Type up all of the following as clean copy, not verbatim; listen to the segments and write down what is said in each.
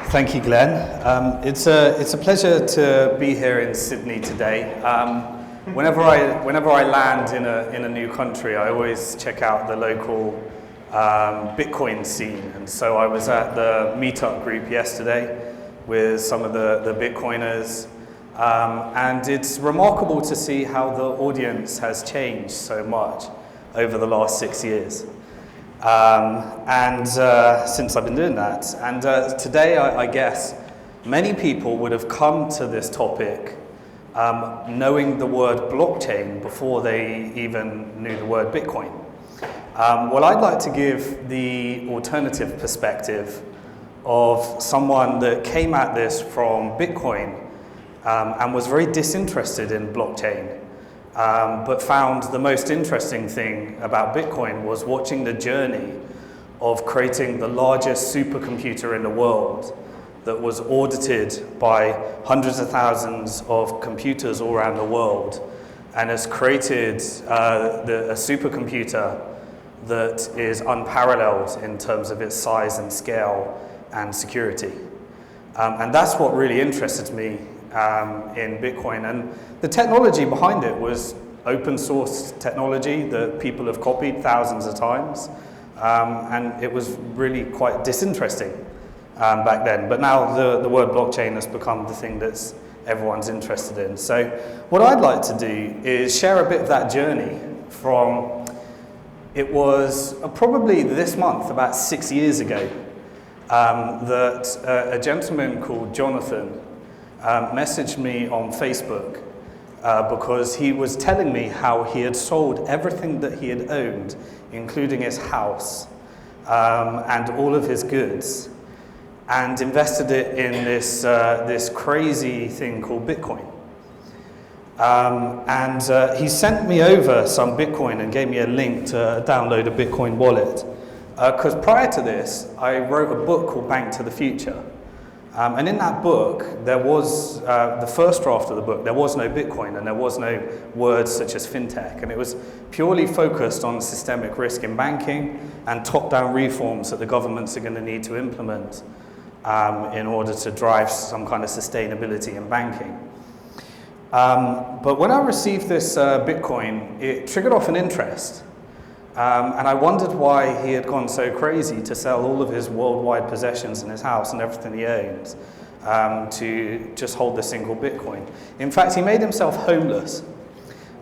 Thank you, Glenn. It's a pleasure to be here in Sydney today. Whenever I land in a new country, I always check out the local Bitcoin scene. And so I was at the meetup group yesterday with some of the Bitcoiners. And it's remarkable to see how the audience has changed so much over the last 6 years. Since I've been doing that. And today, I guess, many people would have come to this topic knowing the word blockchain before they even knew the word Bitcoin. Well, I'd like to give the alternative perspective of someone that came at this from Bitcoin and was very disinterested in blockchain. But found the most interesting thing about Bitcoin was watching the journey of creating the largest supercomputer in the world that was audited by hundreds of thousands of computers all around the world and has created a supercomputer that is unparalleled in terms of its size and scale and security. And that's what really interested me in Bitcoin. And the technology behind it was open source technology that people have copied thousands of times. And it was really quite disinteresting back then. But now the word blockchain has become the thing that's everyone's interested in. So what I'd like to do is share a bit of that journey from, it was probably this month, about 6 years ago, that a gentleman called Jonathan messaged me on Facebook because he was telling me how he had sold everything that he had owned, including his house and all of his goods, and invested it in this crazy thing called Bitcoin. He sent me over some Bitcoin and gave me a link to download a Bitcoin wallet. Because prior to this, I wrote a book called Bank to the Future. And in that book, there was, the first draft of the book, there was no Bitcoin and there was no words such as fintech. And it was purely focused on systemic risk in banking and top-down reforms that the governments are going to need to implement in order to drive some kind of sustainability in banking. But when I received this Bitcoin, it triggered off an interest. And I wondered why he had gone so crazy to sell all of his worldwide possessions in his house and everything he owns to just hold this single Bitcoin. In fact, he made himself homeless.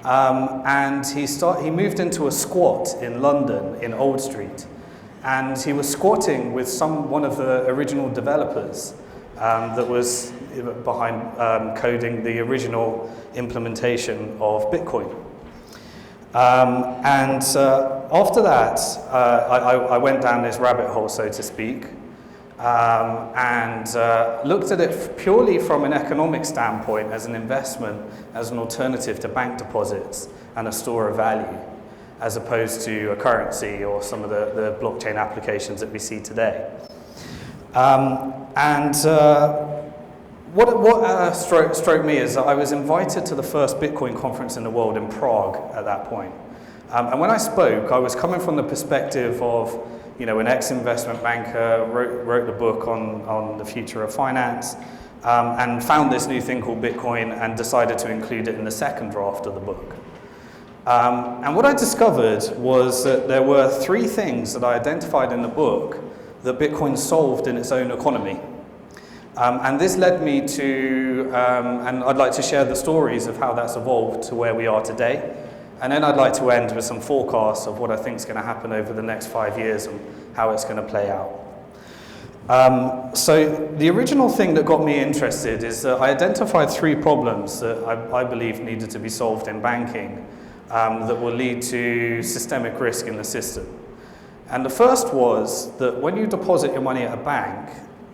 And he moved into a squat in London, in Old Street. And he was squatting with one of the original developers that was behind coding the original implementation of Bitcoin. After that, I went down this rabbit hole, so to speak, and looked at it purely from an economic standpoint as an investment, as an alternative to bank deposits and a store of value, as opposed to a currency or some of the blockchain applications that we see today. What struck me is that I was invited to the first Bitcoin conference in the world in Prague at that point. And when I spoke, I was coming from the perspective of, an ex-investment banker, wrote the book on the future of finance, and found this new thing called Bitcoin and decided to include it in the second draft of the book. And what I discovered was that there were 3 things that I identified in the book that Bitcoin solved in its own economy. And this led me to, and I'd like to share the stories of how that's evolved to where we are today. And then I'd like to end with some forecasts of what I think is going to happen over the next 5 years and how it's going to play out. So the original thing that got me interested is that I identified 3 problems that I believe needed to be solved in banking that will lead to systemic risk in the system. And the first was that when you deposit your money at a bank,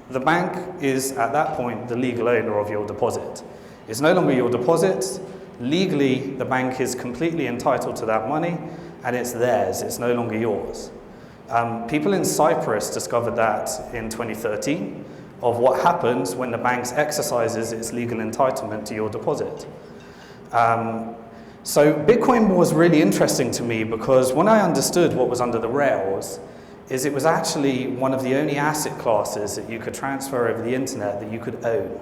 the bank is, at that point, the legal owner of your deposit. It's no longer your deposit. Legally, the bank is completely entitled to that money, and it's theirs. It's no longer yours. People in Cyprus discovered that in 2013, of what happens when the bank exercises its legal entitlement to your deposit. So Bitcoin was really interesting to me because when I understood what was under the rails, is it was actually one of the only asset classes that you could transfer over the internet that you could own.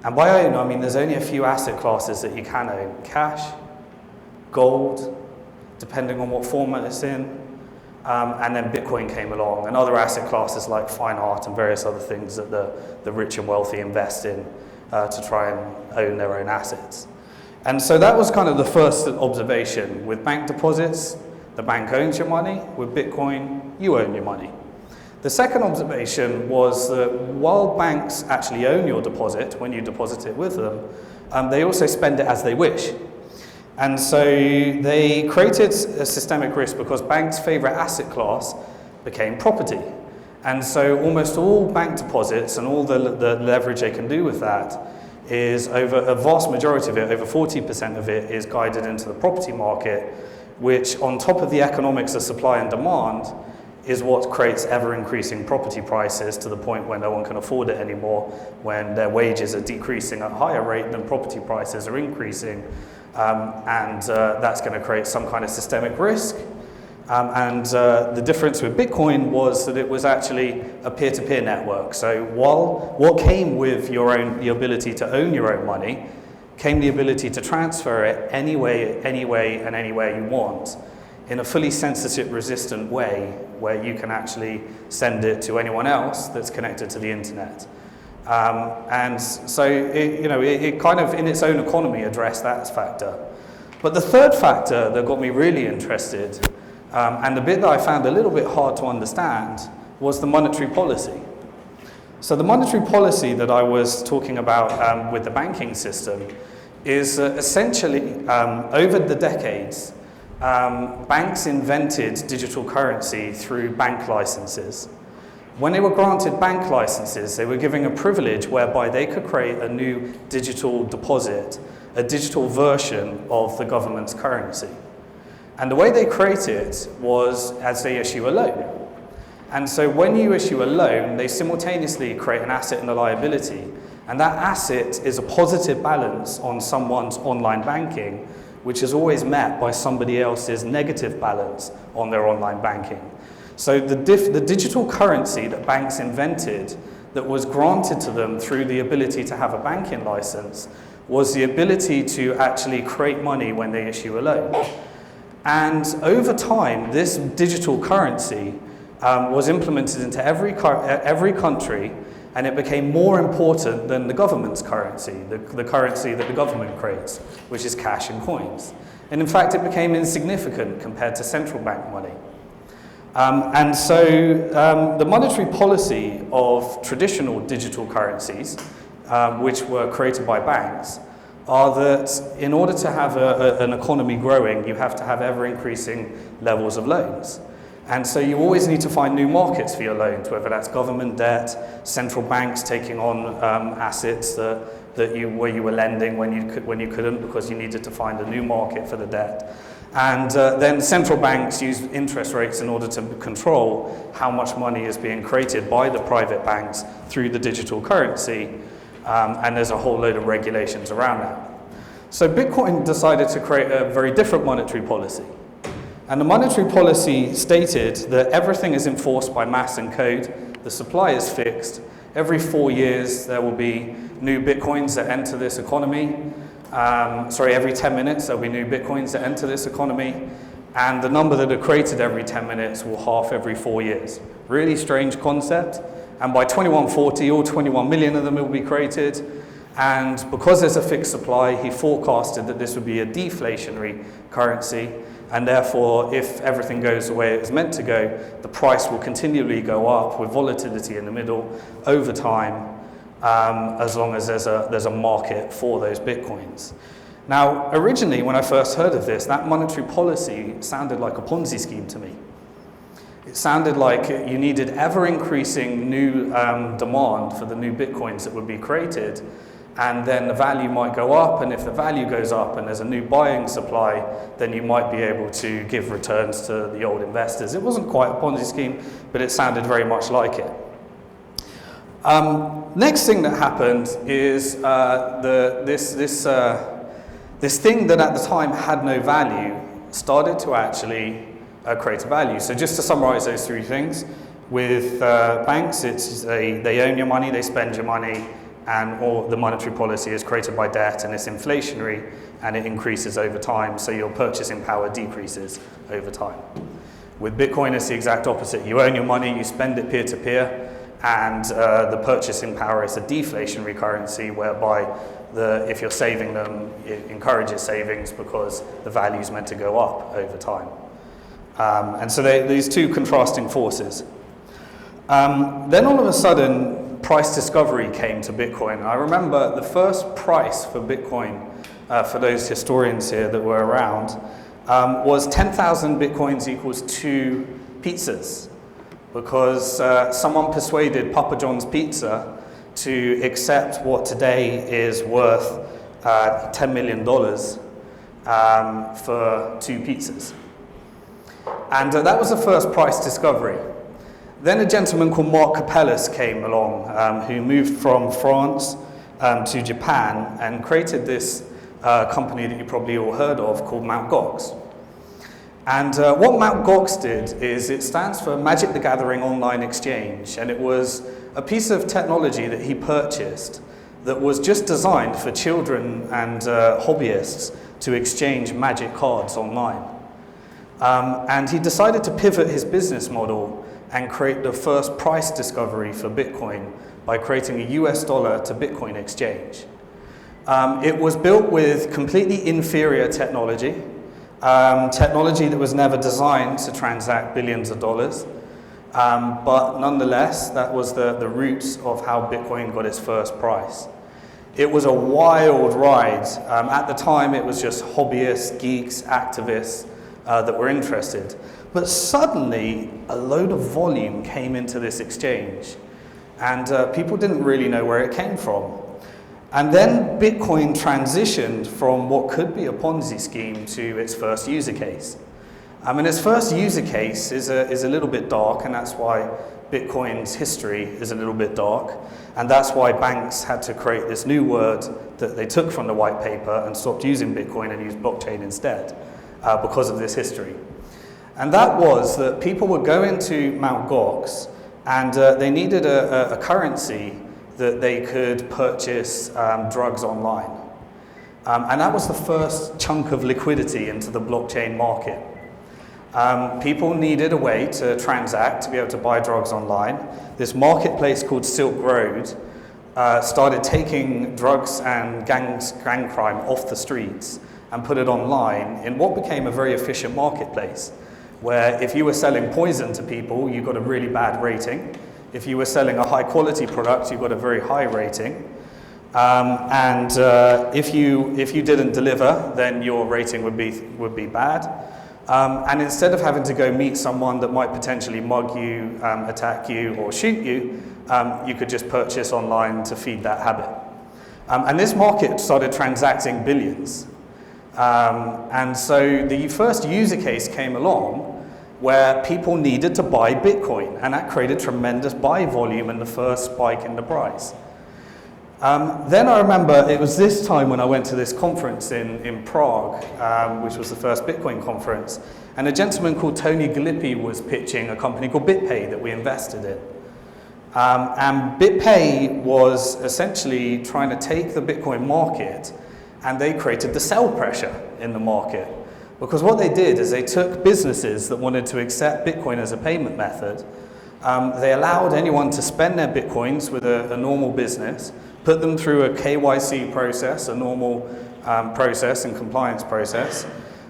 And by own, I mean there's only a few asset classes that you can own. Cash, gold, depending on what format it's in, and then Bitcoin came along, and other asset classes like fine art and various other things that the rich and wealthy invest in to try and own their own assets. And so that was kind of the first observation. With bank deposits, the bank owns your money. With Bitcoin, you own your money. The second observation was that while banks actually own your deposit when you deposit it with them, they also spend it as they wish. And so they created a systemic risk because banks' favorite asset class became property. And so almost all bank deposits and all the leverage they can do with that is over a vast majority of it, over 40% of it, is guided into the property market, which on top of the economics of supply and demand is what creates ever-increasing property prices to the point where no one can afford it anymore, when their wages are decreasing at a higher rate than property prices are increasing. And that's going to create some kind of systemic risk. The difference with Bitcoin was that it was actually a peer-to-peer network. So while what came with the ability to own your own money, came the ability to transfer it any way, and anywhere you want, in a fully censorship-resistant way, where you can actually send it to anyone else that's connected to the internet. And so it kind of, in its own economy, addressed that factor. But the third factor that got me really interested, and the bit that I found a little bit hard to understand, was the monetary policy. So the monetary policy that I was talking about with the banking system is essentially, over the decades, banks invented digital currency through bank licenses. When they were granted bank licenses, they were giving a privilege whereby they could create a new digital deposit, a digital version of the government's currency. And the way they create it was as they issue a loan. And so when you issue a loan, they simultaneously create an asset and a liability. And that asset is a positive balance on someone's online banking, which is always met by somebody else's negative balance on their online banking. So the digital currency that banks invented that was granted to them through the ability to have a banking license was the ability to actually create money when they issue a loan. And over time, this digital currency was implemented into every country, and it became more important than the government's currency, the currency that the government creates, which is cash and coins. And in fact, it became insignificant compared to central bank money. And so the monetary policy of traditional digital currencies, which were created by banks, are that in order to have an economy growing, you have to have ever-increasing levels of loans. And so you always need to find new markets for your loans, whether that's government debt, central banks taking on assets where you were lending when you couldn't because you needed to find a new market for the debt. And then central banks use interest rates in order to control how much money is being created by the private banks through the digital currency. And there's a whole load of regulations around that. So Bitcoin decided to create a very different monetary policy. And the monetary policy stated that everything is enforced by mass and code, the supply is fixed, every 4 years there will be new Bitcoins that enter this economy. Every 10 minutes there'll be new Bitcoins that enter this economy, and the number that are created every 10 minutes will half every 4 years. Really strange concept, and by 2140, all 21 million of them will be created, and because there's a fixed supply, he forecasted that this would be a deflationary currency, and therefore, if everything goes the way it's meant to go, the price will continually go up with volatility in the middle over time, as long as there's a market for those Bitcoins. Now, originally, when I first heard of this, that monetary policy sounded like a Ponzi scheme to me. It sounded like you needed ever-increasing new demand for the new Bitcoins that would be created, and then the value might go up, and if the value goes up and there's a new buying supply, then you might be able to give returns to the old investors. It wasn't quite a Ponzi scheme, but it sounded very much like it. Next thing that happened is this thing that at the time had no value started to actually create a value. So just to summarize those three things, with banks, they own your money, they spend your money, and all the monetary policy is created by debt, and it's inflationary, and it increases over time, so your purchasing power decreases over time. With Bitcoin, it's the exact opposite. You own your money, you spend it peer-to-peer, and the purchasing power is a deflationary currency, whereby if you're saving them, it encourages savings because the value is meant to go up over time. And so these two contrasting forces. Then all of a sudden, price discovery came to Bitcoin. I remember the first price for Bitcoin, for those historians here that were around, was 10,000 Bitcoins equals 2 pizzas, because someone persuaded Papa John's Pizza to accept what today is worth $10 million for 2 pizzas. And that was the first price discovery. Then a gentleman called Mark Capellas came along, who moved from France to Japan and created this company that you probably all heard of called Mt. Gox. And what Mt. Gox did is it stands for Magic the Gathering Online Exchange, and it was a piece of technology that he purchased that was just designed for children and hobbyists to exchange magic cards online. And he decided to pivot his business model and create the first price discovery for Bitcoin by creating a US dollar to Bitcoin exchange. It was built with completely inferior technology, technology that was never designed to transact billions of dollars, but nonetheless, that was the roots of how Bitcoin got its first price. It was a wild ride. At the time, it was just hobbyists, geeks, activists that were interested. But suddenly, a load of volume came into this exchange, and people didn't really know where it came from. And then Bitcoin transitioned from what could be a Ponzi scheme to its first user case. And its first user case is a little bit dark, and that's why Bitcoin's history is a little bit dark. And that's why banks had to create this new word that they took from the white paper and stopped using Bitcoin and used blockchain instead, because of this history. And that was that people would go into Mt. Gox and they needed a currency that they could purchase drugs online. And that was the first chunk of liquidity into the blockchain market. People needed a way to transact, to be able to buy drugs online. This marketplace called Silk Road started taking drugs and gang crime off the streets and put it online in what became a very efficient marketplace, where if you were selling poison to people, you got a really bad rating. If you were selling a high quality product, you got a very high rating. If you didn't deliver, then your rating would be bad. And instead of having to go meet someone that might potentially mug you, attack you, or shoot you, you could just purchase online to feed that habit. And this market started transacting billions. And so the first user case came along where people needed to buy Bitcoin, and that created tremendous buy volume and the first spike in the price. Then I remember it was this time when I went to this conference in Prague, which was the first Bitcoin conference, and a gentleman called Tony Galippi was pitching a company called BitPay that we invested in. And BitPay was essentially trying to take the Bitcoin market, and they created the sell pressure in the market. Because what they did is they took businesses that wanted to accept Bitcoin as a payment method, they allowed anyone to spend their Bitcoins with a normal business, put them through a KYC process, a normal process and compliance process,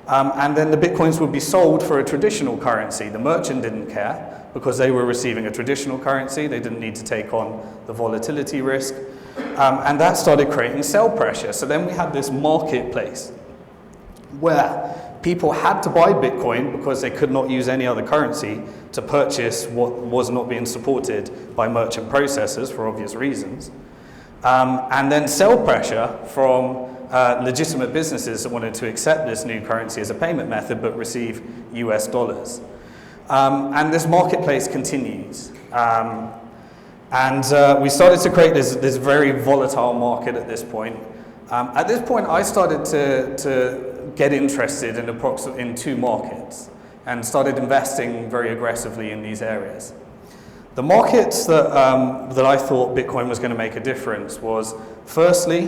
and then the Bitcoins would be sold for a traditional currency. The merchant didn't care because they were receiving a traditional currency, they didn't need to take on the volatility risk, and that started creating sell pressure. So then we had this marketplace where people had to buy Bitcoin because they could not use any other currency to purchase what was not being supported by merchant processors for obvious reasons. And then sell pressure from legitimate businesses that wanted to accept this new currency as a payment method but receive US dollars. And this marketplace continues. We started to create this very volatile market at this point. At this point, I started to get interested in 2 markets. and started investing very aggressively in these areas. The markets that, that I thought Bitcoin was going to make a difference was, firstly,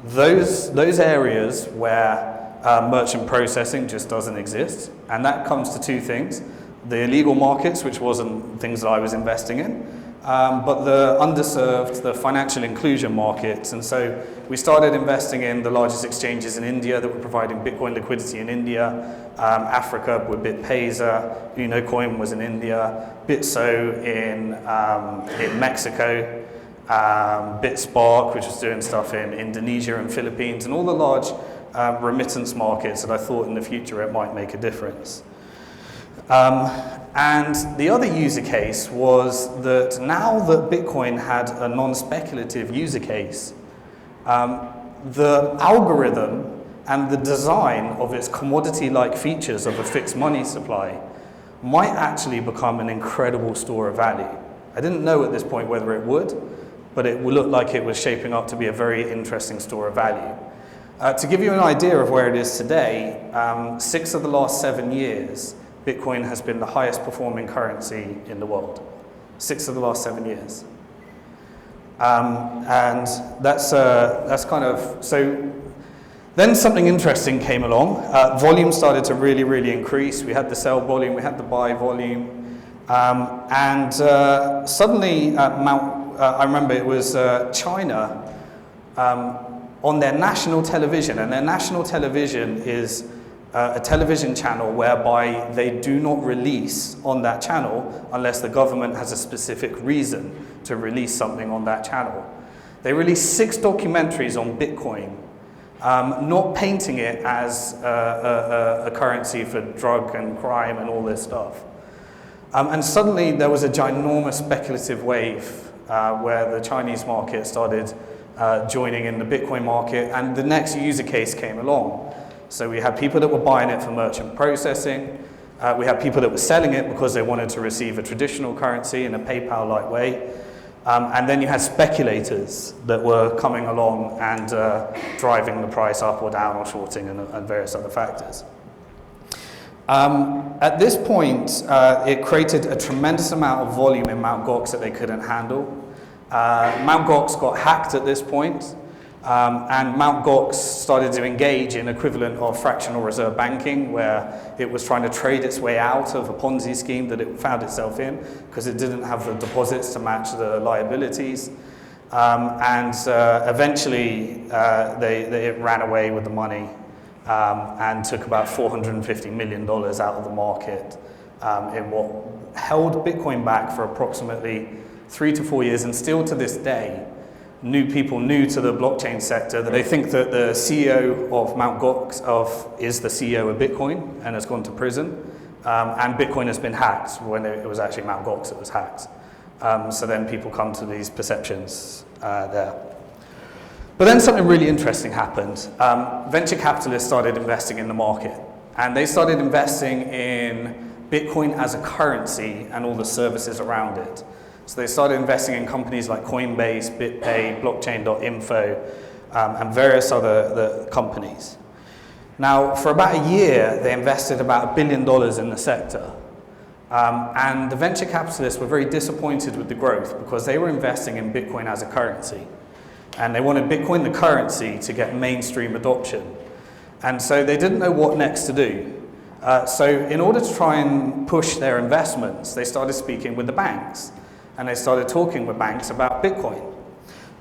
those areas where merchant processing just doesn't exist, and that comes to two things: the illegal markets, which wasn't things that I was investing in, but the underserved, the financial inclusion markets. And so we started investing in the largest exchanges in India that were providing Bitcoin liquidity in India, Africa with BitPesa, UnoCoin was in India, Bitso in Mexico, BitSpark, which was doing stuff in Indonesia and Philippines, and all the large remittance markets that I thought in the future it might make a difference. And the other user case was that now that Bitcoin had a non-speculative user case, the algorithm and the design of its commodity-like features of a fixed money supply might actually become an incredible store of value. I didn't know at this point whether it would, but it looked like it was shaping up to be a very interesting store of value. To give you an idea of where it is today, 6 of the last 7 years, Bitcoin has been the highest performing currency in the world. 6 of the last 7 years. And that's kind of, so then something interesting came along. Volume started to really increase. We had the sell volume, we had the buy volume. And suddenly, I remember it was China on their national television, and their national television is a television channel whereby they do not release on that channel unless the government has a specific reason to release something on that channel. They released 6 documentaries on Bitcoin, not painting it as a currency for drug and crime and all this stuff. And suddenly there was a ginormous speculative wave where the Chinese market started joining in the Bitcoin market, and the next user case came along. So we had people that were buying it for merchant processing. We had people that were selling it because they wanted to receive a traditional currency in a PayPal-like way. And then you had speculators that were coming along and driving the price up or down or shorting and various other factors. At this point, it created a tremendous amount of volume in Mt. Gox that they couldn't handle. Mt. Gox got hacked at this point. And Mt. Gox started to engage in equivalent of fractional reserve banking, where it was trying to trade its way out of a Ponzi scheme that it found itself in because it didn't have the deposits to match the liabilities. Eventually, it ran away with the money and took about $450 million out of the market in what held Bitcoin back for approximately 3 to 4 years, and still to this day, people new to the blockchain sector, that they think that the CEO of Mt. Gox is the CEO of Bitcoin and has gone to prison, and Bitcoin has been hacked when it was actually Mt. Gox that was hacked. So then people come to these perceptions there. But then something really interesting happened. Venture capitalists started investing in the market, and they started investing in Bitcoin as a currency and all the services around it. So they started investing in companies like Coinbase, BitPay, Blockchain.info, and various other companies. Now, for about a year, they invested about $1 billion in the sector. And the venture capitalists were very disappointed with the growth because they were investing in Bitcoin as a currency. And they wanted Bitcoin, the currency, to get mainstream adoption. And so they didn't know what next to do. So in order to try and push their investments, they started speaking with the banks. And they started talking with banks about Bitcoin.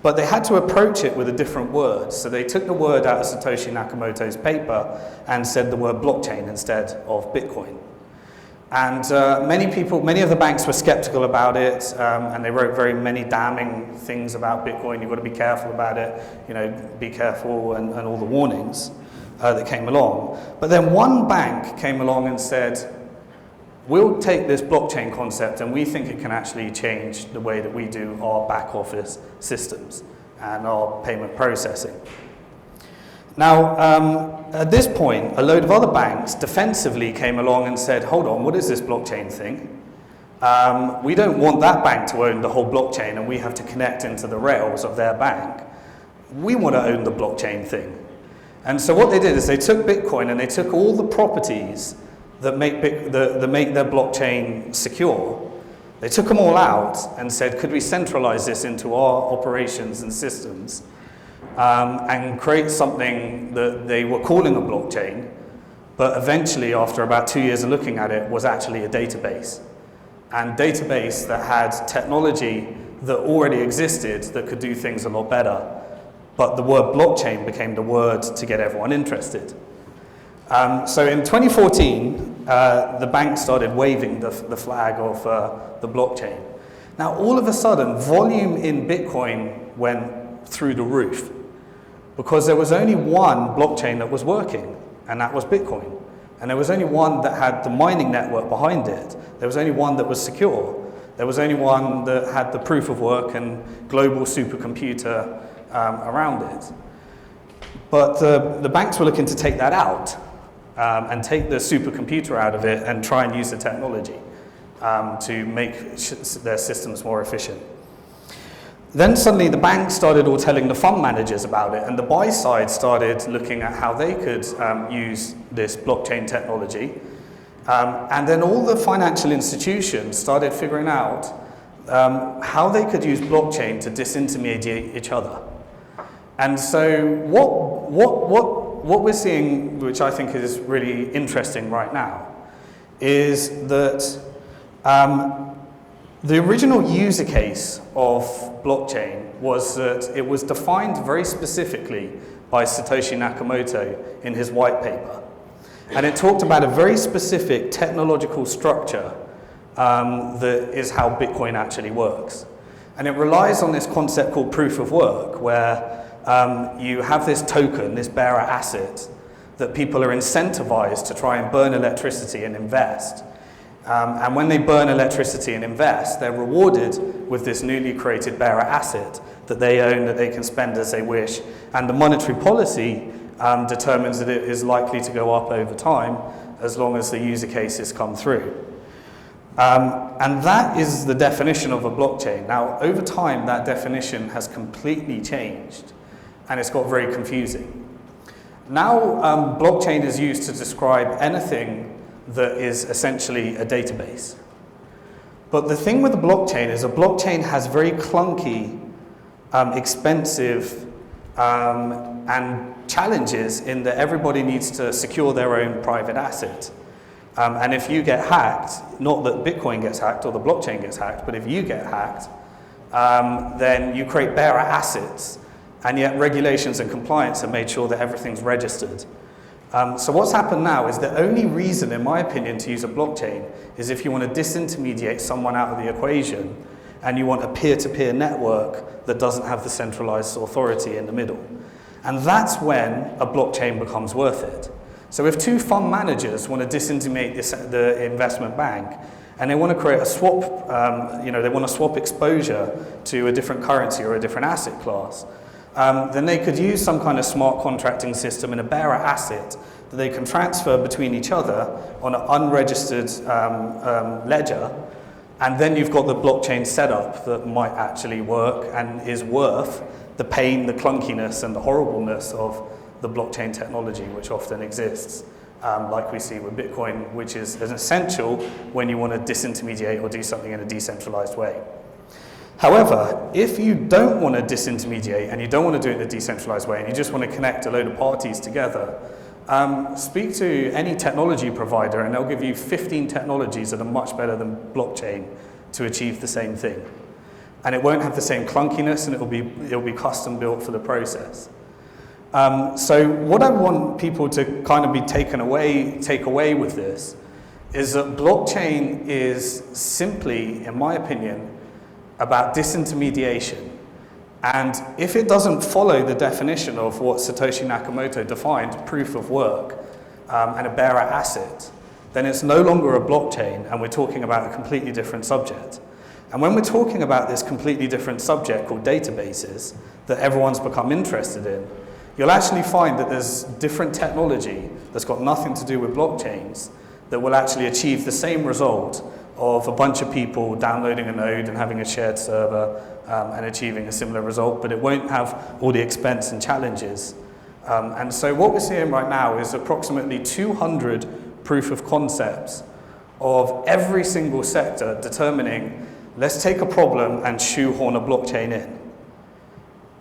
But they had to approach it with a different word. So they took the word out of Satoshi Nakamoto's paper and said the word blockchain instead of Bitcoin. And many of the banks were skeptical about it, and they wrote very many damning things about Bitcoin. You've got to be careful about it, be careful, and all the warnings that came along. But then one bank came along and said, we'll take this blockchain concept and we think it can actually change the way that we do our back office systems and our payment processing. Now, at this point, a load of other banks defensively came along and said, hold on, what is this blockchain thing? We don't want that bank to own the whole blockchain and we have to connect into the rails of their bank. We want to own the blockchain thing. And so what they did is they took Bitcoin and they took all the properties that make their blockchain secure. They took them all out and said, could we centralize this into our operations and systems and create something that they were calling a blockchain, but eventually, after about 2 years of looking at it, was actually a database. And database that had technology that already existed that could do things a lot better. But the word blockchain became the word to get everyone interested. So in 2014, the bank started waving the flag of the blockchain. Now, all of a sudden, volume in Bitcoin went through the roof because there was only one blockchain that was working, and that was Bitcoin. And there was only one that had the mining network behind it. There was only one that was secure. There was only one that had the proof of work and global supercomputer around it. But the banks were looking to take that out and take the supercomputer out of it and try and use the technology to make their systems more efficient. Then suddenly the banks started all telling the fund managers about it, and the buy side started looking at how they could use this blockchain technology. And then all the financial institutions started figuring out how they could use blockchain to disintermediate each other. And so what we're seeing, which I think is really interesting right now, is that the original user case of blockchain was that it was defined very specifically by Satoshi Nakamoto in his white paper. And it talked about a very specific technological structure that is how Bitcoin actually works. And it relies on this concept called proof of work, where you have this token, this bearer asset, that people are incentivized to try and burn electricity and invest. And when they burn electricity and invest, they're rewarded with this newly created bearer asset that they own, that they can spend as they wish. And the monetary policy determines that it is likely to go up over time as long as the user cases come through. And that is the definition of a blockchain. Now, over time, that definition has completely changed, and it's got very confusing. Now, blockchain is used to describe anything that is essentially a database. But the thing with a blockchain is a blockchain has very clunky, expensive, and challenges in that everybody needs to secure their own private asset. And if you get hacked, not that Bitcoin gets hacked or the blockchain gets hacked, but if you get hacked, then you create bearer assets, and yet regulations and compliance have made sure that everything's registered. So what's happened now is the only reason, in my opinion, to use a blockchain is if you want to disintermediate someone out of the equation and you want a peer-to-peer network that doesn't have the centralized authority in the middle. And that's when a blockchain becomes worth it. So if two fund managers want to disintermediate the investment bank and they want to create a swap, they want to swap exposure to a different currency or a different asset class, then they could use some kind of smart contracting system and a bearer asset that they can transfer between each other on an unregistered ledger, and then you've got the blockchain setup that might actually work and is worth the pain, the clunkiness, and the horribleness of the blockchain technology which often exists, like we see with Bitcoin, which is an essential when you want to disintermediate or do something in a decentralized way. However, if you don't want to disintermediate and you don't want to do it in a decentralized way and you just want to connect a load of parties together, speak to any technology provider and they'll give you 15 technologies that are much better than blockchain to achieve the same thing. And it won't have the same clunkiness, and it'll be custom built for the process. So what I want people to kind of take away with this is that blockchain is simply, in my opinion, about disintermediation. And if it doesn't follow the definition of what Satoshi Nakamoto defined, proof of work, and a bearer asset, then it's no longer a blockchain, and we're talking about a completely different subject. And when we're talking about this completely different subject called databases that everyone's become interested in, you'll actually find that there's different technology that's got nothing to do with blockchains that will actually achieve the same result of a bunch of people downloading a node and having a shared server and achieving a similar result, but it won't have all the expense and challenges. And so what we're seeing right now is approximately 200 proof of concepts of every single sector determining, let's take a problem and shoehorn a blockchain in.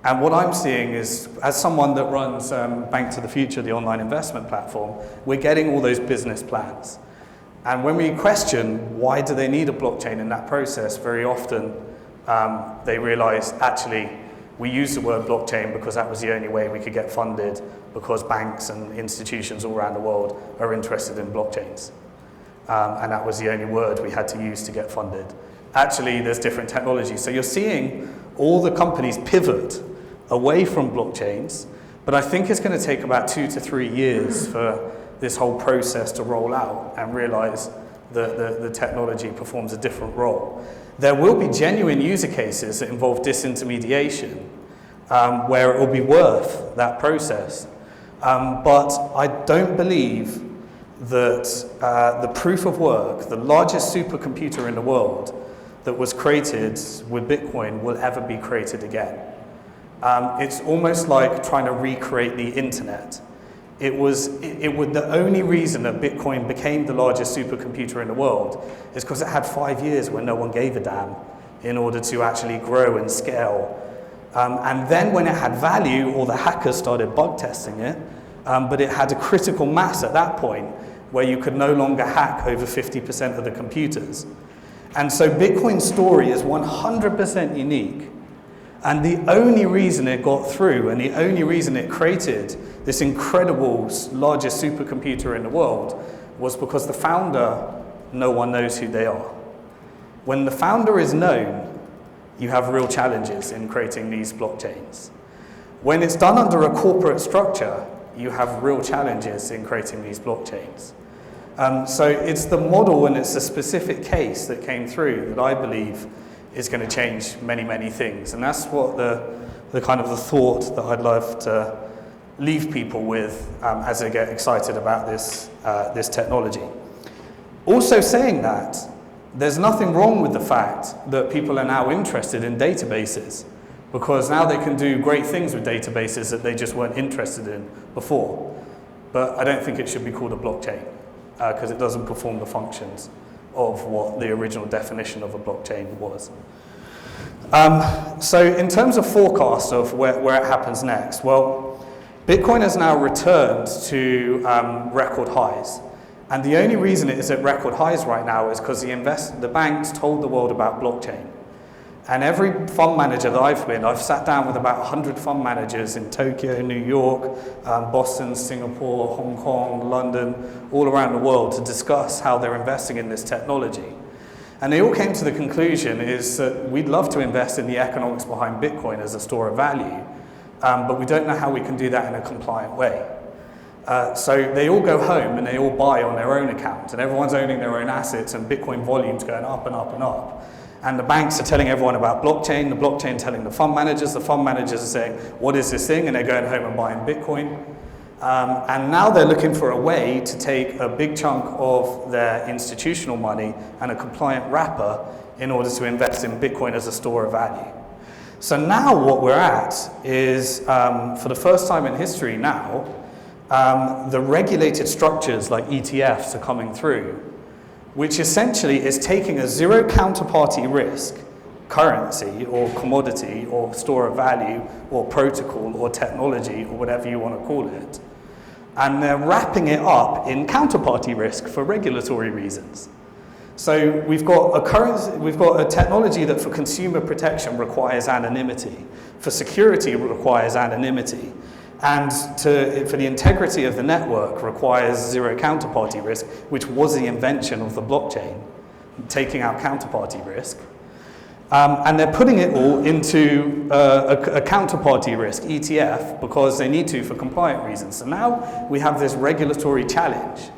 And what I'm seeing is, as someone that runs Bank to the Future, the online investment platform, we're getting all those business plans. And when we question why do they need a blockchain in that process, very often they realize, actually, we use the word blockchain because that was the only way we could get funded, because banks and institutions all around the world are interested in blockchains. And that was the only word we had to use to get funded. Actually, there's different technologies. So you're seeing all the companies pivot away from blockchains, but I think it's going to take about 2 to 3 years for this whole process to roll out and realize that the technology performs a different role. There will be genuine user cases that involve disintermediation, where it will be worth that process. But I don't believe that the proof of work, the largest supercomputer in the world that was created with Bitcoin, will ever be created again. It's almost like trying to recreate the internet. The only reason that Bitcoin became the largest supercomputer in the world is because it had 5 years where no one gave a damn in order to actually grow and scale. And then when it had value, all the hackers started bug testing it, but it had a critical mass at that point where you could no longer hack over 50% of the computers. And so Bitcoin's story is 100% unique. And the only reason it got through, and the only reason it created this incredible largest supercomputer in the world, was because the founder, no one knows who they are. When the founder is known, you have real challenges in creating these blockchains. When it's done under a corporate structure, you have real challenges in creating these blockchains. So it's the model and it's the specific case that came through that I believe is going to change many, many things. And that's what the kind of the thought that I'd love to leave people with as they get excited about this technology. Also saying that, there's nothing wrong with the fact that people are now interested in databases, because now they can do great things with databases that they just weren't interested in before. But I don't think it should be called a blockchain, because it doesn't perform the functions of what the original definition of a blockchain was. So in terms of forecast of where it happens next, well, Bitcoin has now returned to record highs. And the only reason it is at record highs right now is because the banks told the world about blockchain. And every fund manager that I've sat down with about 100 fund managers in Tokyo, New York, Boston, Singapore, Hong Kong, London, all around the world to discuss how they're investing in this technology. And they all came to the conclusion is that we'd love to invest in the economics behind Bitcoin as a store of value, but we don't know how we can do that in a compliant way. So they all go home and they all buy on their own account, and everyone's owning their own assets, and Bitcoin volume's going up and up and up. And the banks are telling everyone about blockchain, the blockchain telling the fund managers are saying, what is this thing? And they're going home and buying Bitcoin. And now they're looking for a way to take a big chunk of their institutional money and a compliant wrapper in order to invest in Bitcoin as a store of value. So now what we're at is, for the first time in history now, the regulated structures like ETFs are coming through, which essentially is taking a zero counterparty risk currency or commodity or store of value or protocol or technology or whatever you want to call it, and they're wrapping it up in counterparty risk for regulatory reasons. So we've got a technology that for consumer protection requires anonymity, for security requires anonymity, and for the integrity of the network requires zero counterparty risk, which was the invention of the blockchain, taking out counterparty risk. And they're putting it all into a counterparty risk, ETF, because they need to for compliant reasons. So now we have this regulatory challenge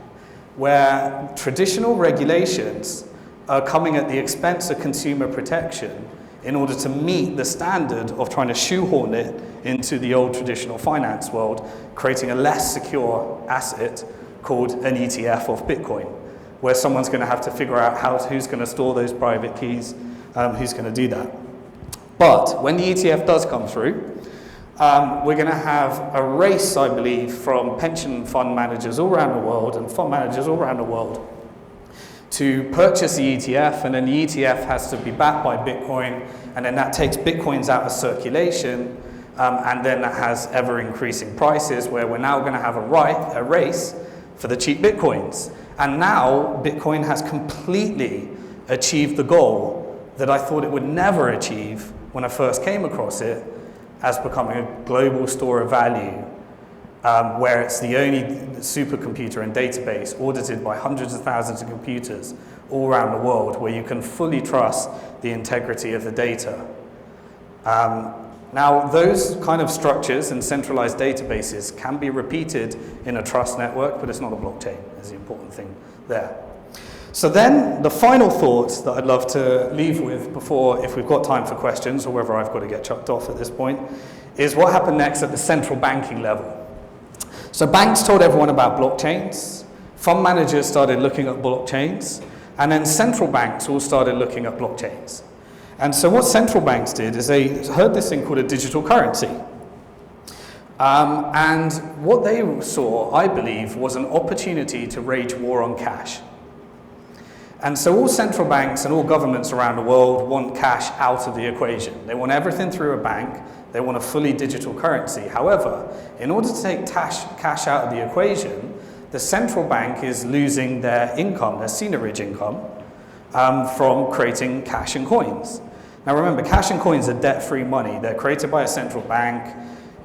where traditional regulations are coming at the expense of consumer protection in order to meet the standard of trying to shoehorn it into the old traditional finance world, creating a less secure asset called an ETF of Bitcoin, where someone's going to have to figure out who's going to store those private keys, who's going to do that. But when the ETF does come through, we're going to have a race, I believe, from pension fund managers all around the world and fund managers all around the world to purchase the ETF, and then the ETF has to be backed by Bitcoin, and then that takes Bitcoins out of circulation, and then that has ever increasing prices, where we're now going to have a race for the cheap Bitcoins. And now Bitcoin has completely achieved the goal that I thought it would never achieve when I first came across it, as becoming a global store of value, where it's the only supercomputer and database audited by hundreds of thousands of computers all around the world, where you can fully trust the integrity of the data. Now, those kind of structures and centralized databases can be repeated in a trust network, but it's not a blockchain, is the important thing there. So then, the final thought that I'd love to leave with before, if we've got time for questions, or whether I've got to get chucked off at this point, is what happened next at the central banking level. So banks told everyone about blockchains, fund managers started looking at blockchains, and then central banks all started looking at blockchains. And so what central banks did is they heard this thing called a digital currency. And what they saw, I believe, was an opportunity to wage war on cash. And so all central banks and all governments around the world want cash out of the equation. They want everything through a bank. They want a fully digital currency. However, in order to take cash out of the equation, the central bank is losing their income, their seigniorage income, from creating cash and coins. Now remember, cash and coins are debt-free money. They're created by a central bank.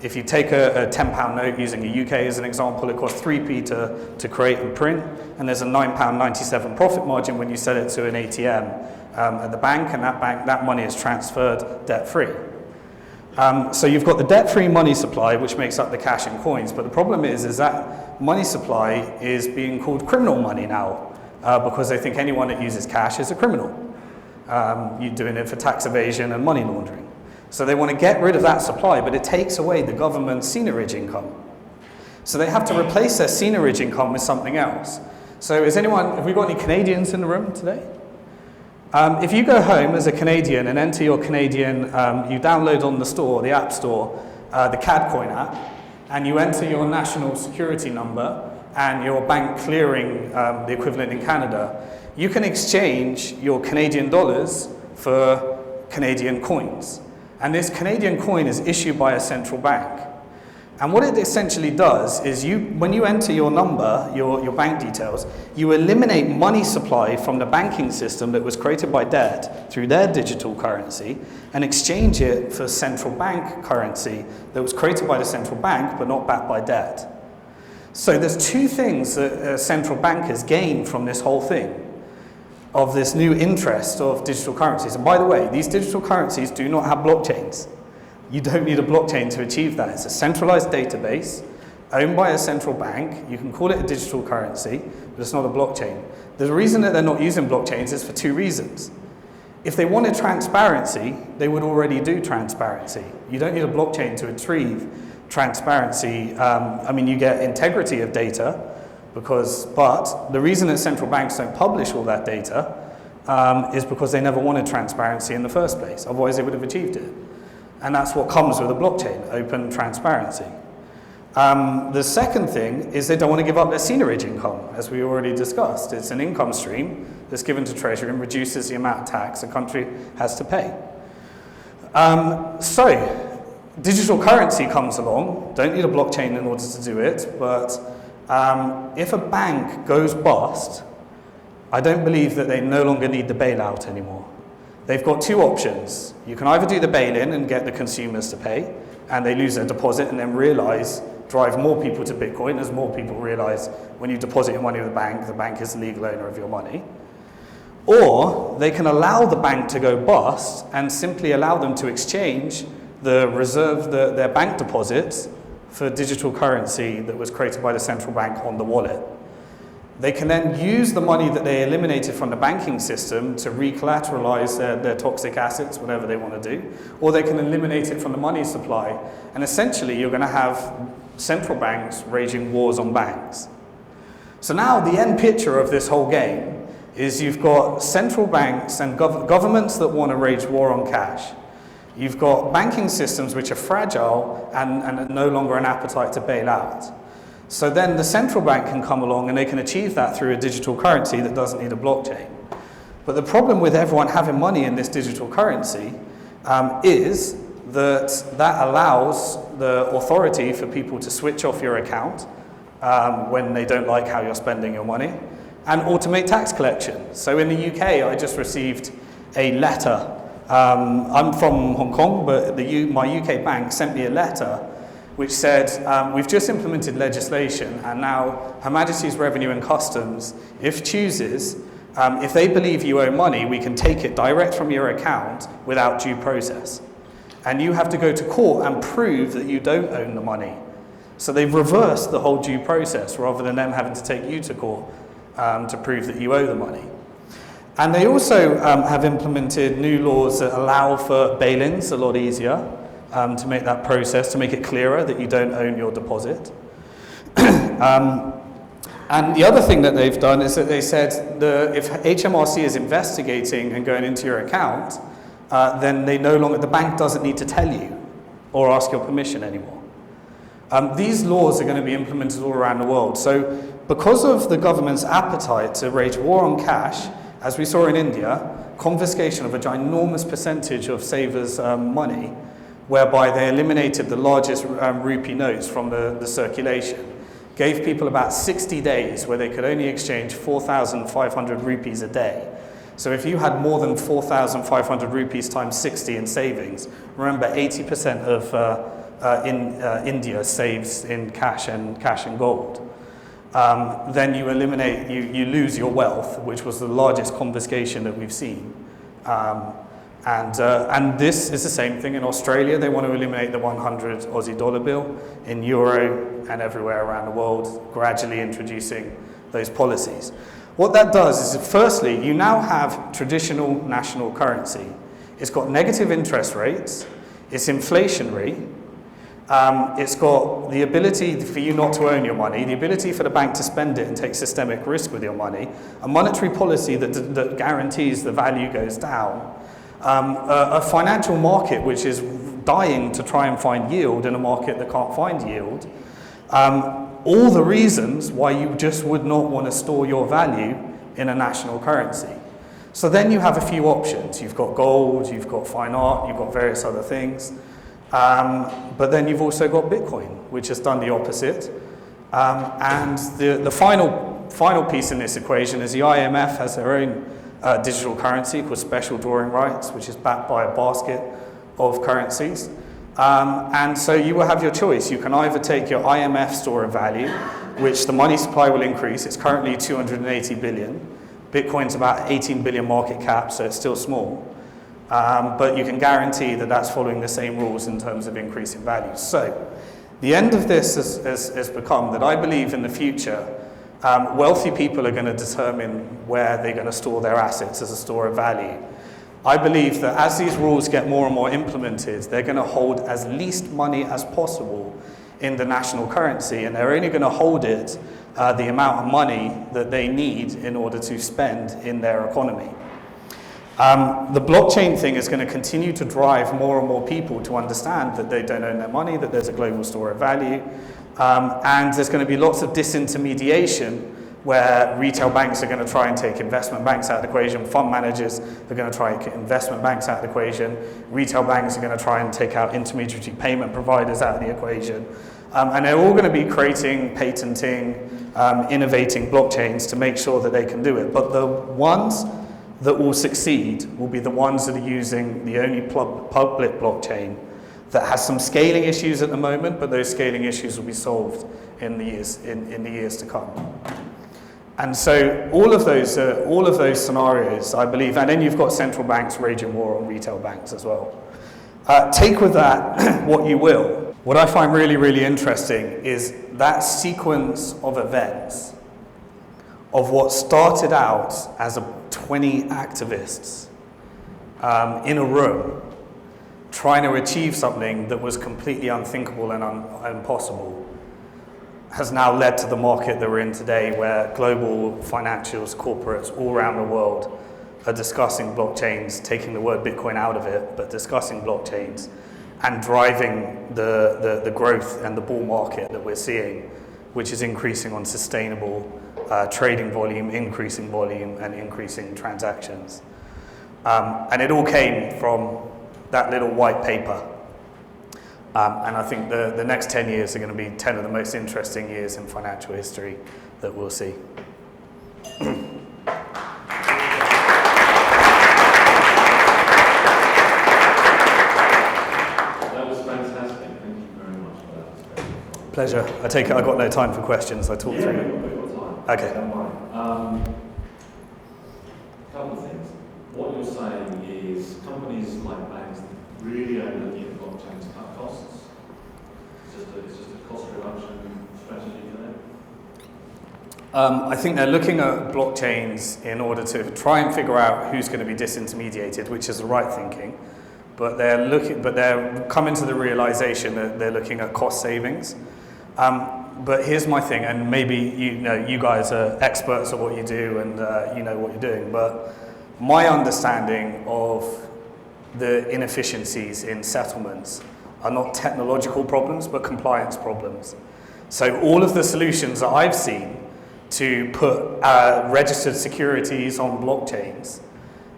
If you take a £10 note, using the UK as an example, it costs 3p to create and print, and there's a £9.97 profit margin when you sell it to an ATM at the bank, and that money is transferred debt-free. So you've got the debt-free money supply, which makes up the cash and coins, but the problem is that money supply is being called criminal money now, because they think anyone that uses cash is a criminal. You're doing it for tax evasion and money laundering. So they want to get rid of that supply, but it takes away the government's seigniorage income. So they have to replace their seigniorage income with something else. So have we got any Canadians in the room today? If you go home as a Canadian and enter your Canadian, you download on the store, the App Store, the CAD Coin app, and you enter your national security number and your bank clearing, the equivalent in Canada, you can exchange your Canadian dollars for Canadian coins. And this Canadian coin is issued by a central bank. And what it essentially does is when you enter your number, your bank details, you eliminate money supply from the banking system that was created by debt through their digital currency and exchange it for central bank currency that was created by the central bank but not backed by debt. So there's two things that central bankers gain from this whole thing, of this new interest of digital currencies. And by the way, these digital currencies do not have blockchains. You don't need a blockchain to achieve that. It's a centralized database owned by a central bank. You can call it a digital currency, but it's not a blockchain. The reason that they're not using blockchains is for two reasons. If they wanted transparency, they would already do transparency. You don't need a blockchain to achieve transparency. You get integrity of data, but the reason that central banks don't publish all that data is because they never wanted transparency in the first place. Otherwise, they would have achieved it. And that's what comes with a blockchain, open transparency. The second thing is they don't want to give up their seigniorage income, as we already discussed. It's an income stream that's given to Treasury and reduces the amount of tax a country has to pay. So, digital currency comes along. Don't need a blockchain in order to do it, but if a bank goes bust, I don't believe that they no longer need the bailout anymore. They've got two options. You can either do the bail-in and get the consumers to pay, and they lose their deposit and then drive more people to Bitcoin, as more people realize when you deposit your money with the bank is the legal owner of your money. Or they can allow the bank to go bust and simply allow them to exchange their bank deposits for digital currency that was created by the central bank on the wallet. They can then use the money that they eliminated from the banking system to recollateralize their toxic assets, whatever they want to do, or they can eliminate it from the money supply. And essentially, you're going to have central banks waging wars on banks. So now the end picture of this whole game is you've got central banks and governments that want to wage war on cash. You've got banking systems which are fragile and no longer an appetite to bail out. So then the central bank can come along and they can achieve that through a digital currency that doesn't need a blockchain. But the problem with everyone having money in this digital currency is that allows the authority for people to switch off your account when they don't like how you're spending your money, and automate tax collection. So in the UK, I just received a letter. I'm from Hong Kong, but my UK bank sent me a letter which said, we've just implemented legislation, and now Her Majesty's Revenue and Customs, if chooses, if they believe you owe money, we can take it direct from your account without due process. And you have to go to court and prove that you don't own the money. So they've reversed the whole due process rather than them having to take you to court to prove that you owe the money. And they also have implemented new laws that allow for bail-ins a lot easier to make that process, to make it clearer that you don't own your deposit. And the other thing that they've done is that they said that if HMRC is investigating and going into your account, then the bank doesn't need to tell you or ask your permission anymore. These laws are going to be implemented all around the world. So because of the government's appetite to wage war on cash, as we saw in India, confiscation of a ginormous percentage of savers' money, whereby they eliminated the largest rupee notes from the circulation, gave people about 60 days where they could only exchange 4,500 rupees a day. So if you had more than 4,500 rupees times 60 in savings, remember 80% of India saves in cash and gold. Then you lose your wealth, which was the largest confiscation that we've seen. And this is the same thing in Australia. They want to eliminate the 100 Aussie dollar bill, in euro and everywhere around the world, gradually introducing those policies. What that does is, firstly, you now have traditional national currency. It's got negative interest rates, it's inflationary, it's got the ability for you not to own your money, the ability for the bank to spend it and take systemic risk with your money, a monetary policy that guarantees the value goes down, a financial market which is dying to try and find yield in a market that can't find yield, all the reasons why you just would not want to store your value in a national currency. So then you have a few options. You've got gold, you've got fine art, you've got various other things. But then you've also got Bitcoin, which has done the opposite. And the final piece in this equation is the IMF has their own digital currency called special drawing rights, which is backed by a basket of currencies. And so you will have your choice. You can either take your IMF store of value, which the money supply will increase. It's currently 280 billion. Bitcoin's about 18 billion market cap, so it's still small. But you can guarantee that that's following the same rules in terms of increasing value. So the end of this has become that I believe in the future, wealthy people are going to determine where they're going to store their assets as a store of value. I believe that as these rules get more and more implemented, they're going to hold as least money as possible in the national currency, and they're only going to hold it the amount of money that they need in order to spend in their economy. The blockchain thing is going to continue to drive more and more people to understand that they don't own their money, that there's a global store of value, and there's going to be lots of disintermediation where retail banks are going to try and take investment banks out of the equation, fund managers are going to try and take investment banks out of the equation, retail banks are going to try and take out intermediary payment providers out of the equation. And they're all going to be creating, patenting, innovating blockchains to make sure that they can do it. But the ones that will succeed will be the ones that are using the only public blockchain that has some scaling issues at the moment, but those scaling issues will be solved in the years to come. And so all of those scenarios, I believe, and then you've got central banks waging war on retail banks as well. Take with that what you will. What I find really, really interesting is that sequence of events of what started out as 20 activists in a room trying to achieve something that was completely unthinkable and impossible has now led to the market that we're in today, where global financials, corporates all around the world are discussing blockchains, taking the word Bitcoin out of it, but discussing blockchains and driving the growth and the bull market that we're seeing, which is increasing on sustainable trading volume, increasing volume, and increasing transactions. And it all came from that little white paper. And I think the next 10 years are going to be 10 of the most interesting years in financial history that we'll see. Pleasure. I take it I've got no time for questions. I talked through. We've got time. Okay. Don't worry. Couple of things. What you're saying is companies like banks really are looking at blockchain to cut costs. It's just a cost reduction strategy for them. I think they're looking at blockchains in order to try and figure out who's going to be disintermediated, which is the right thinking. But they're coming to the realization that they're looking at cost savings. But here's my thing, and maybe you guys are experts at what you do and you know what you're doing, but my understanding of the inefficiencies in settlements are not technological problems, but compliance problems. So all of the solutions that I've seen to put registered securities on blockchains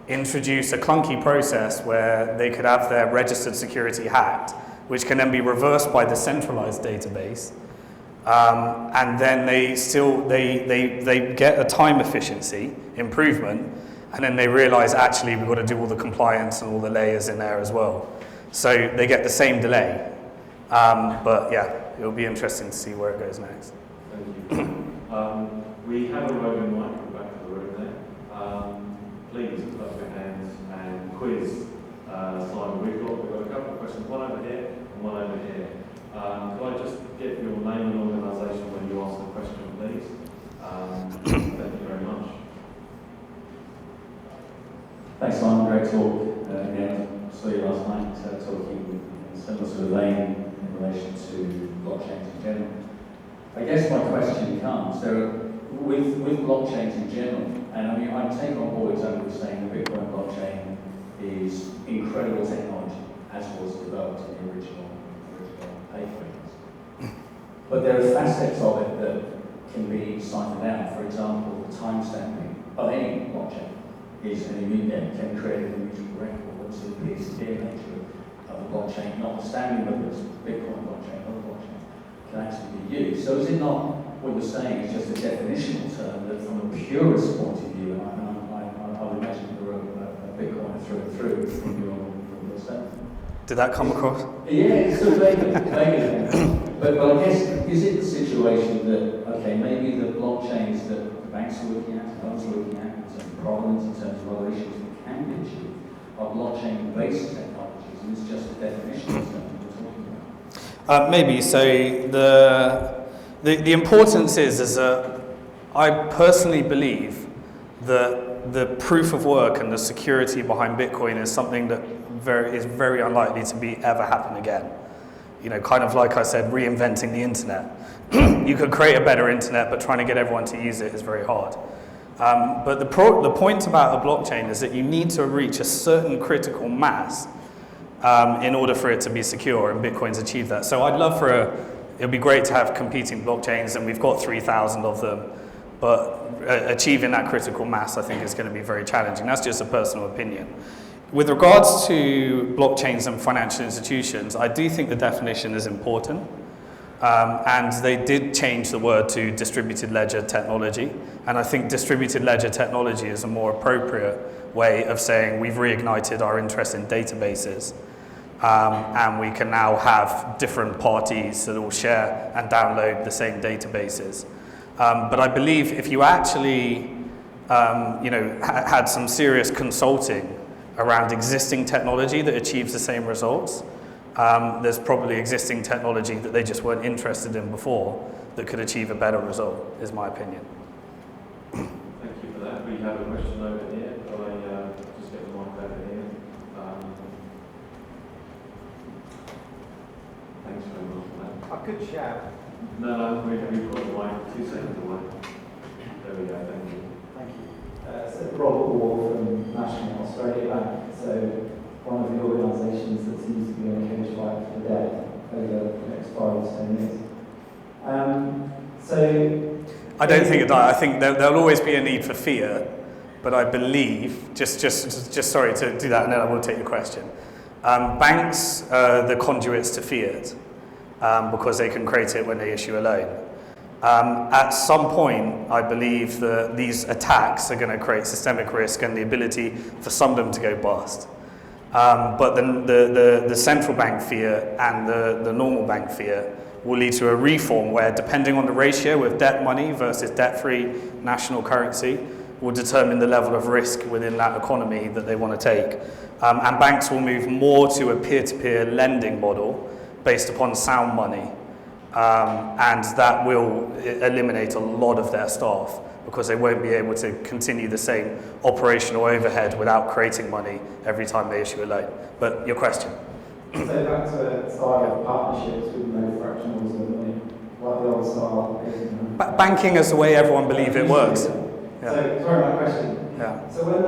introduce a clunky process where they could have their registered security hacked, which can then be reversed by the centralized database. And then they get a time efficiency improvement, and then they realize actually we've got to do all the compliance and all the layers in there as well. So they get the same delay. But yeah, it'll be interesting to see where it goes next. Thank you. We have a roving mic at the back of the room there. Please put up your hands and quiz Simon. We've got a couple of questions, one over here and one over here. Could I just get your name and organisation when you ask the question, please? Thank you very much. Thanks, Simon. Great talk. Again, I saw you last night talking in similar sort of vein in relation to blockchains in general. I guess my question comes, with blockchains in general, and I mean, I take on board exactly what you're saying, the Bitcoin blockchain is incredible technology, as was developed in the original papers. But there are facets of it that can be siphoned out. For example, the timestamping of any blockchain is an immediate, can create an immutable record. Obviously, the peer-to-peer nature of the blockchain, notwithstanding whether it's Bitcoin blockchain or other blockchain, can actually be used. So is it not what you're saying is just a definitional term that from a purist point of view, and I would imagine you're a Bitcoiner through and through from your statement. Did that come across? Yeah, it's sort of vaguely. But I guess, is it the situation that, okay, maybe the blockchains that the banks are looking at, and others are looking at, in terms of provenance, in terms of other issues that can be achieved, are blockchain-based technologies, and it's just a definition of something we're talking about? Maybe. So the importance is that I personally believe that the proof of work and the security behind Bitcoin is something that is very unlikely to be ever happen again. You know, kind of like I said, reinventing the internet. You could create a better internet, but trying to get everyone to use it is very hard. But the point about a blockchain is that you need to reach a certain critical mass in order for it to be secure, and Bitcoin's achieved that. So I'd love it'd be great to have competing blockchains, and we've got 3,000 of them, but achieving that critical mass I think is going to be very challenging. That's just a personal opinion. With regards to blockchains and financial institutions, I do think the definition is important. And they did change the word to distributed ledger technology. And I think distributed ledger technology is a more appropriate way of saying we've reignited our interest in databases. And we can now have different parties that all share and download the same databases. But I believe if you actually had some serious consulting around existing technology that achieves the same results, there's probably existing technology that they just weren't interested in before that could achieve a better result, is my opinion. Thank you for that. We have a question over here. Could I just get the mic over here? Thanks very much for that. I could shout. No, we've got the mic. 2 seconds away. There we go. Thank you. Thank you. So Robert Wall from National Australia Bank, so one of the organisations that seems to be on a cage fight for the debt over the next 5 to 10 years. I don't think it does. I think there'll always be a need for fiat, but I believe, just sorry to do that, and then I will take your question. Banks are the conduits to fiat because they can create it when they issue a loan. At some point, I believe that these attacks are going to create systemic risk and the ability for some of them to go bust. But the central bank fiat and the normal bank fiat will lead to a reform where, depending on the ratio of debt money versus debt-free national currency, will determine the level of risk within that economy that they want to take. And banks will move more to a peer-to-peer lending model based upon sound money. And that will eliminate a lot of their staff because they won't be able to continue the same operational overhead without creating money every time they issue a loan. But your question? So back to a style of partnerships with no fractionals of money, like the old style. Banking is the way everyone believes it works. Yeah. So, sorry, my question. Yeah. So when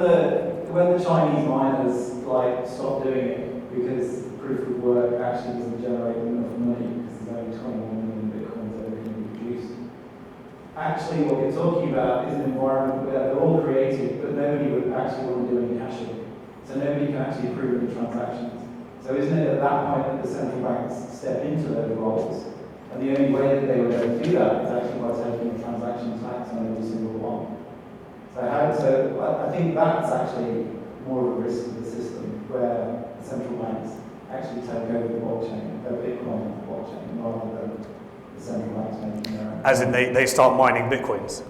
the Chinese miners stop doing it because proof of work actually doesn't generate enough money because there's only 21 million bitcoins that are being produced. Actually, what you're talking about is an environment where they're all created, but nobody would actually want to do any caching. So nobody can actually approve the transactions. So isn't it at that point that the central banks step into those roles? And the only way that they would ever do that is actually by taking a transaction tax on every single one. So I think that's actually more of a risk to the system, where the central banks actually take over the blockchain, their Bitcoin blockchain, rather than the central banks making their own. As in they start mining Bitcoins?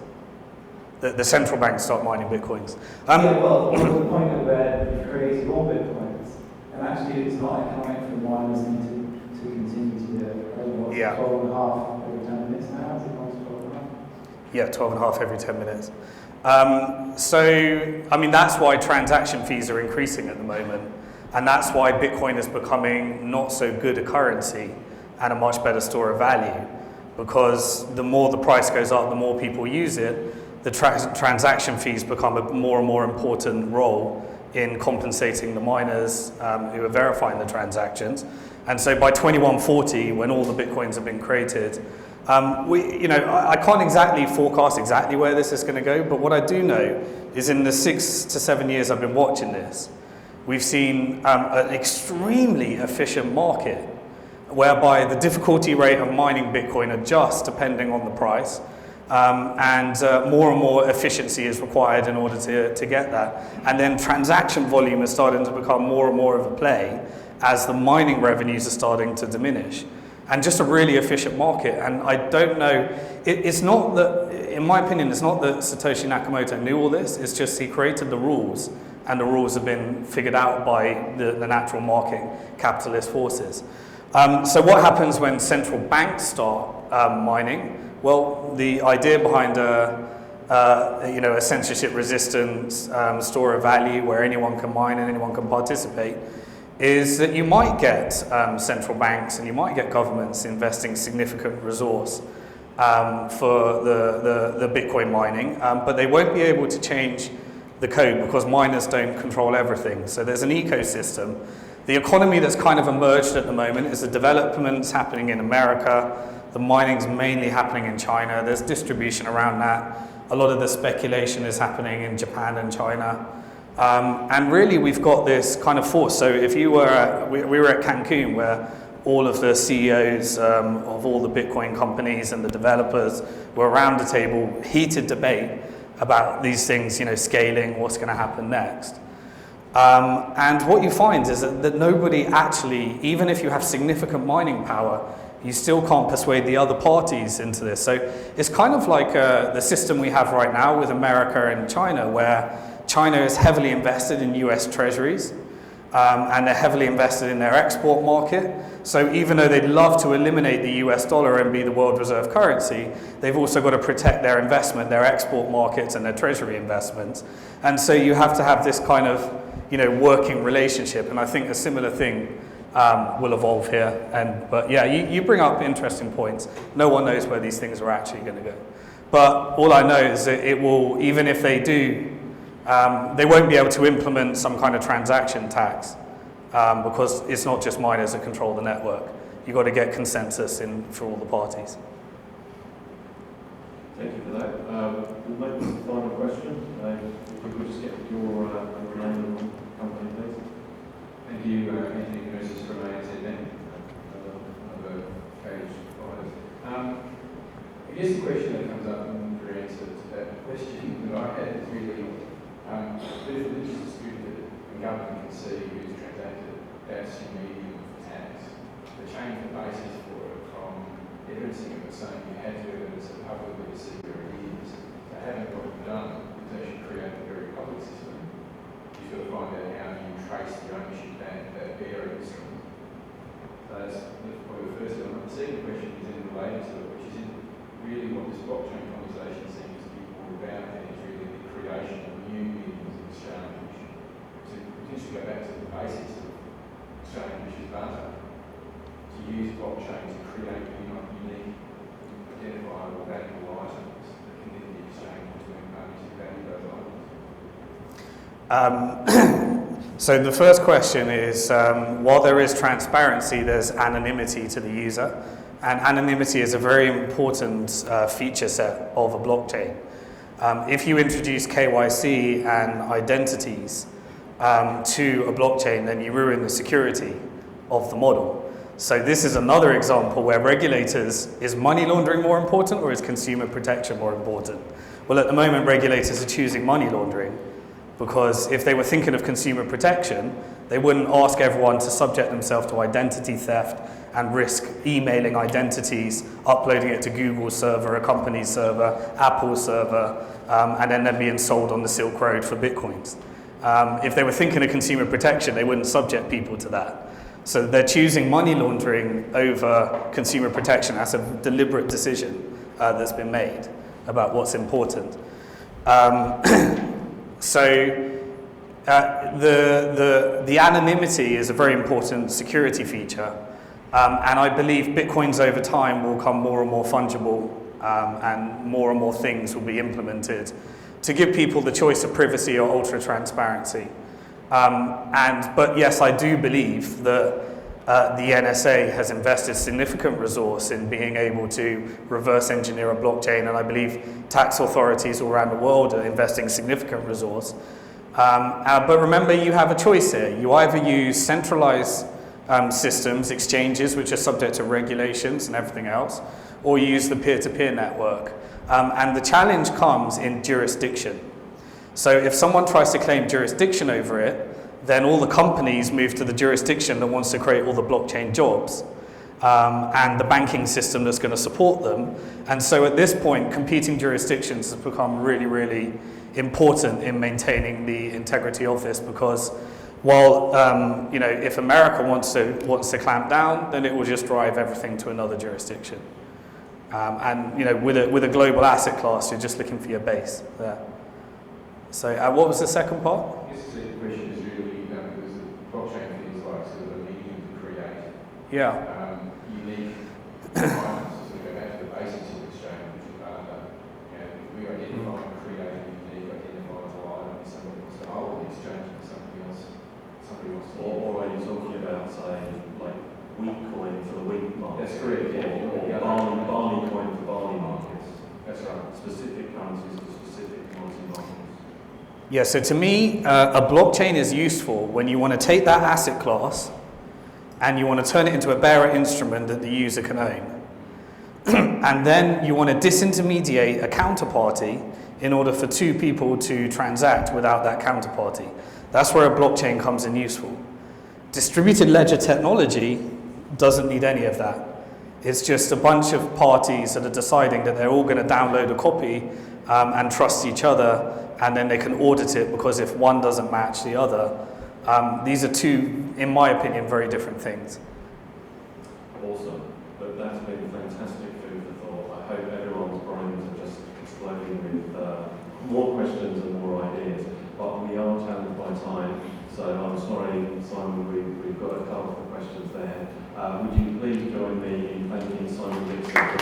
The central banks start mining Bitcoins? Yeah, well, to the point of where you've created all Bitcoins, and actually it's not economic for miners to continue to do it. Yeah. 12.5 every 10 minutes now, is it not 12.5? Yeah, 12.5 every 10 minutes. That's why transaction fees are increasing at the moment. And that's why Bitcoin is becoming not so good a currency and a much better store of value. Because the more the price goes up, the more people use it, the transaction fees become a more and more important role in compensating the miners who are verifying the transactions. And so by 2140, when all the Bitcoins have been created, I can't exactly forecast exactly where this is going to go, but what I do know is in the 6 to 7 years I've been watching this, we've seen an extremely efficient market whereby the difficulty rate of mining Bitcoin adjusts depending on the price, and more efficiency is required in order to get that. And then transaction volume is starting to become more and more of a play as the mining revenues are starting to diminish. And just a really efficient market. And I don't know, it's not that, in my opinion, it's not that Satoshi Nakamoto knew all this, it's just he created the rules, and the rules have been figured out by the natural market capitalist forces. So what happens when central banks start mining? Well, the idea behind a censorship-resistant store of value where anyone can mine and anyone can participate is that you might get central banks and you might get governments investing significant resource for the Bitcoin mining, but they won't be able to change the code because miners don't control everything. So there's an ecosystem. The economy that's kind of emerged at the moment is the developments happening in America. The mining's mainly happening in China. There's distribution around that. A lot of the speculation is happening in Japan and China. And really we've got this kind of force. So if you were, we were at Cancun where all of the CEOs of all the Bitcoin companies and the developers were around the table, heated debate about these things, scaling, what's going to happen next. And what you find is that nobody actually, even if you have significant mining power, you still can't persuade the other parties into this. So it's kind of like the system we have right now with America and China, where China is heavily invested in US treasuries, and they're heavily invested in their export market. So even though they'd love to eliminate the US dollar and be the world reserve currency, they've also got to protect their investment, their export markets and their treasury investments. And so you have to have this kind of, working relationship. And I think a similar thing will evolve here. But yeah, you bring up interesting points. No one knows where these things are actually going to go. But all I know is that it will, even if they do They won't be able to implement some kind of transaction tax because it's not just miners that control the network. You've got to get consensus in for all the parties. Thank you for that. We'll make this the final question. If we could just get your name and company, please. Thank you, Anthony Moses from ANZ Bank. Over page 5. I guess the question that comes up in your answer to that question that I had is really, there's a religious dispute that the government can see who's transacted that's in medium of tax. The change the basis for it from evidencing it was saying you had to evidence it publicly to see where it is. So having what you've done is actually create a very public system. You've got to find out how you trace the ownership back to that bearer instrument. So that's probably the first element. The second question is then related to it, which is really what this blockchain conversation seems to be all about, and it's really the creation of new mediums of exchange. To potentially go back to the basics of exchange, which is barter. To use blockchain to create unique, identifiable, valuable items that can then be exchanged between parties who value those items. So the first question is, while there is transparency, there's anonymity to the user. And anonymity is a very important feature set of a blockchain. If you introduce KYC and identities to a blockchain, then you ruin the security of the model. So this is another example where regulators, is money laundering more important or is consumer protection more important? Well, at the moment, regulators are choosing money laundering because if they were thinking of consumer protection, they wouldn't ask everyone to subject themselves to identity theft and risk emailing identities, uploading it to Google's server, a company's server, Apple's server, and then they're being sold on the Silk Road for bitcoins. If they were thinking of consumer protection, they wouldn't subject people to that. So they're choosing money laundering over consumer protection. That's a deliberate decision that's been made about what's important. The anonymity is a very important security feature. And I believe Bitcoins over time will become more and more fungible and more things will be implemented to give people the choice of privacy or ultra transparency. But yes, I do believe that the NSA has invested significant resource in being able to reverse engineer a blockchain, and I believe tax authorities all around the world are investing significant resource. But remember, you have a choice here. You either use centralized systems, exchanges, which are subject to regulations and everything else, or you use the peer-to-peer network. And the challenge comes in jurisdiction. So if someone tries to claim jurisdiction over it, then all the companies move to the jurisdiction that wants to create all the blockchain jobs and the banking system that's going to support them. And so at this point, competing jurisdictions has become really important in maintaining the integrity of this, because while if America wants to clamp down, then it will just drive everything to another jurisdiction. With a global asset class, you're just looking for your base there. So what was the second part? I guess the second question is really, because the blockchain feels like sort of a medium to create unique items, to sort of go back to the basics of exchange, which is barter. We identify and create a unique identifiable item, somebody wants to hold the exchange for somebody else. Somebody wants to. Or are you talking about, say, like wheat coin for the wheat market? That's correct, yeah. Or barley coin for barley markets. That's right. Specific currencies for specific commodity markets. Yeah, so to me, a blockchain is useful when you want to take that asset class and you want to turn it into a bearer instrument that the user can own. And then you want to disintermediate a counterparty in order for two people to transact without that counterparty. That's where a blockchain comes in useful. Distributed ledger technology doesn't need any of that. It's just a bunch of parties that are deciding that they're all going to download a copy and trust each other, and then they can audit it, because if one doesn't match the other, these are two, in my opinion, very different things. Awesome. But that's been fantastic food for thought. I hope everyone's brains are just exploding with more questions and more ideas. But we are challenged by time, so I'm sorry, Simon, we've got a couple of questions there. Would you please join me in thanking Simon Dixon for